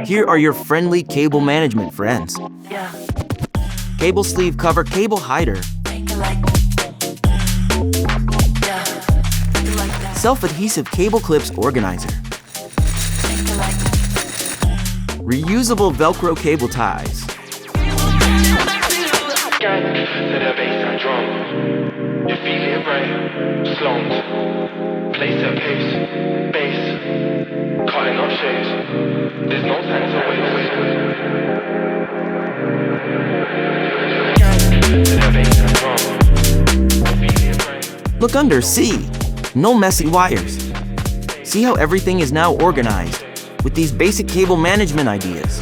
Here are your friendly cable management friends. Yeah. Cable sleeve cover cable hider. Take it like yeah. Take it like that. Self-adhesive cable clips organizer. Take it like Reusable Velcro cable ties. Gang to the bass and drum. You feel it right, slumps. Place at pace, bass. Cutting up shapes. There's no time to waste. Gang to the bass and drum. You feel it right. Look under, see. No messy wires. See how everything is now organized with these basic cable management ideas.